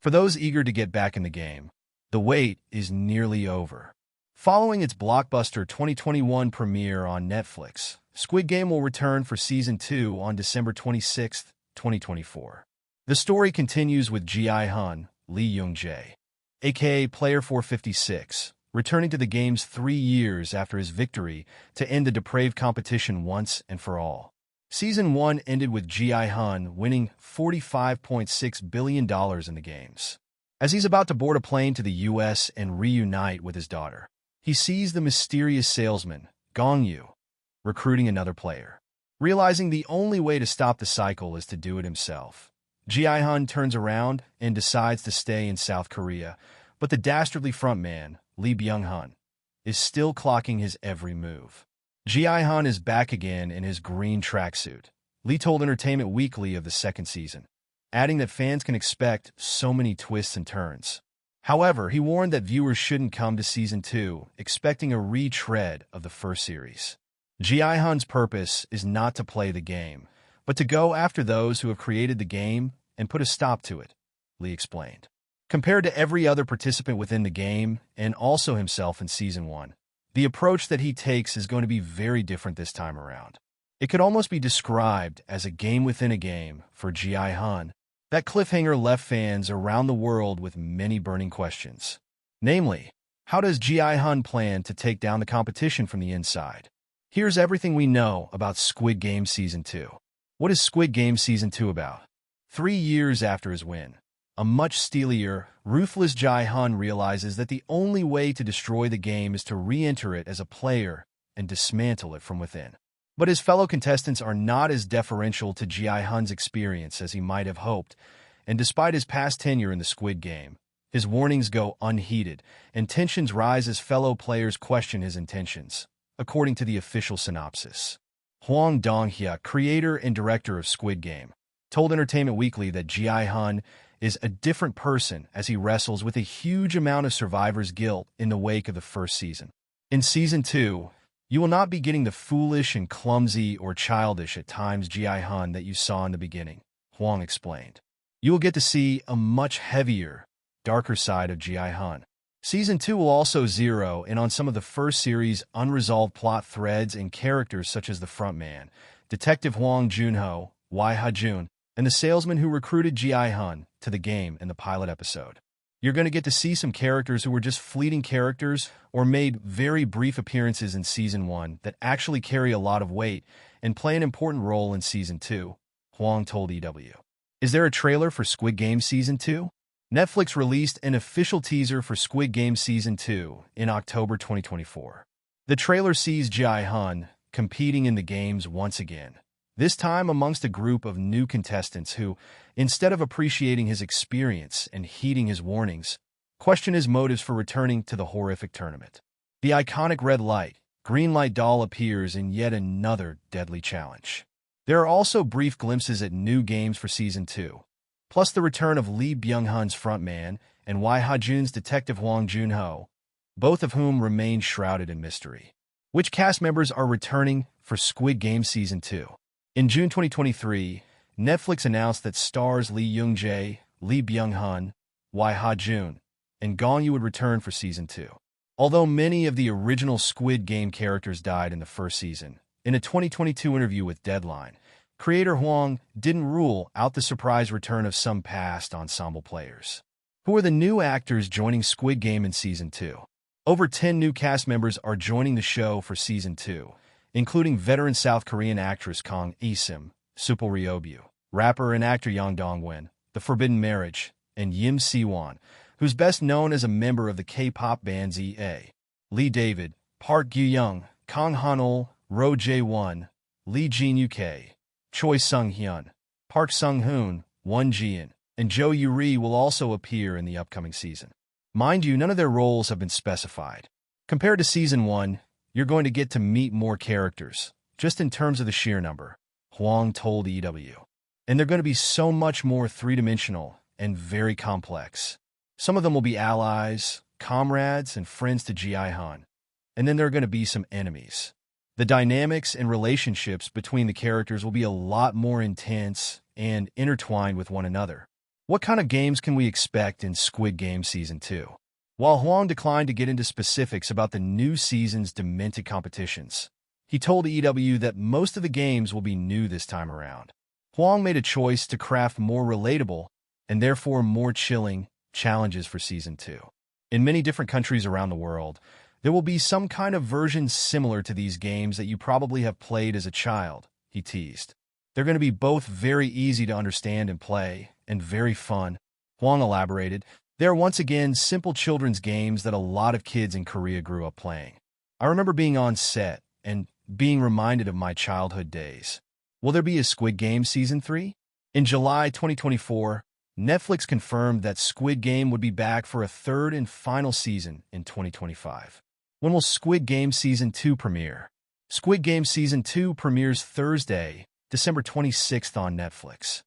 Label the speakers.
Speaker 1: For those eager to get back in the game, the wait is nearly over. Following its blockbuster 2021 premiere on Netflix, Squid Game will return for Season 2 on December 26, 2024. The story continues with Ji-hun, Lee Young-jae, aka Player 456, returning to the games 3 years after his victory to end the depraved competition once and for all. Season 1 ended with Ji-hun winning $45.6 billion in the games. As he's about to board a plane to the US and reunite with his daughter, he sees the mysterious salesman, Gong-yu, recruiting another player. Realizing the only way to stop the cycle is to do it himself, Ji-hun turns around and decides to stay in South Korea, but the dastardly frontman, Lee Byung-hun, is still clocking his every move. Ji-hun is back again in his green tracksuit, Lee told Entertainment Weekly of the second season, adding that fans can expect so many twists and turns. However, he warned that viewers shouldn't come to Season 2 expecting a retread of the first series. Ji-hun's purpose is not to play the game, but to go after those who have created the game and put a stop to it, Lee explained. Compared to every other participant within the game, and also himself in Season 1, the approach that he takes is going to be very different this time around. It could almost be described as a game within a game for Ji-hun. That cliffhanger left fans around the world with many burning questions. Namely, how does Ji-hun plan to take down the competition from the inside? Here's everything we know about Squid Game Season 2. What is Squid Game Season 2 about? 3 years after his win, a much steelier, ruthless Ji-hun realizes that the only way to destroy the game is to re-enter it as a player and dismantle it from within. But his fellow contestants are not as deferential to Ji-hun's experience as he might have hoped, and despite his past tenure in the Squid Game, his warnings go unheeded, and tensions rise as fellow players question his intentions, according to the official synopsis. Hwang Dong-hyuk, creator and director of Squid Game, told Entertainment Weekly that Ji-hun is a different person as he wrestles with a huge amount of survivor's guilt in the wake of the first season. In Season 2, you will not be getting the foolish and clumsy or childish at times Ji-hun that you saw in the beginning, Hwang explained. You will get to see a much heavier, darker side of Ji-hun. Season 2 will also zero in on some of the first series' unresolved plot threads and characters such as the frontman, Detective Hwang Junho, Wai Ha-jun, and the salesman who recruited Ji-hun to the game in the pilot episode. You're going to get to see some characters who were just fleeting characters or made very brief appearances in Season 1 that actually carry a lot of weight and play an important role in Season 2, Hwang told EW. Is there a trailer for Squid Game Season 2? Netflix released an official teaser for Squid Game Season 2 in October 2024. The trailer sees Ji-hun competing in the games once again, this time amongst a group of new contestants who, instead of appreciating his experience and heeding his warnings, question his motives for returning to the horrific tournament. The iconic red light, green light doll appears in yet another deadly challenge. There are also brief glimpses at new games for Season 2, plus the return of Lee Byung-hun's frontman and Wai Ha-jun's Detective Hwang Junho, both of whom remain shrouded in mystery. Which cast members are returning for Squid Game Season 2? In June 2023, Netflix announced that stars Lee Young-jae, Lee Byung-hun, Wai Ha-jun, and Gong-yu would return for Season 2. Although many of the original Squid Game characters died in the first season, in a 2022 interview with Deadline, creator Hwang didn't rule out the surprise return of some past ensemble players. Who are the new actors joining Squid Game in Season 2? Over 10 new cast members are joining the show for Season 2, including veteran South Korean actress Kang Isim, Supal Ryobyu, rapper and actor Yang Dong-wen, The Forbidden Marriage, and Yim Si-won, who's best known as a member of the K-pop band ZA. Lee David, Park Gyu-young, Kang Han-ul, Ro Jae-won, Lee Jin-uk, Choi Sung-hyun, Park Sung-hoon, Won Jian, and Jo Yuri will also appear in the upcoming season. Mind you, none of their roles have been specified. Compared to Season 1, you're going to get to meet more characters, just in terms of the sheer number, Hwang told EW. And they're going to be so much more three-dimensional and very complex. Some of them will be allies, comrades, and friends to Ji-hun. And then there are going to be some enemies. The dynamics and relationships between the characters will be a lot more intense and intertwined with one another. What kind of games can we expect in Squid Game Season 2? While Huang declined to get into specifics about the new season's demented competitions, he told EW that most of the games will be new this time around. Huang made a choice to craft more relatable and therefore more chilling challenges for Season 2. In many different countries around the world, there will be some kind of version similar to these games that you probably have played as a child, he teased. They're going to be both very easy to understand and play, and very fun. Huang elaborated, they are once again simple children's games that a lot of kids in Korea grew up playing. I remember being on set and being reminded of my childhood days. Will there be a Squid Game Season 3? In July 2024, Netflix confirmed that Squid Game would be back for a third and final season in 2025. When will Squid Game Season 2 premiere? Squid Game Season 2 premieres Thursday, December 26th on Netflix.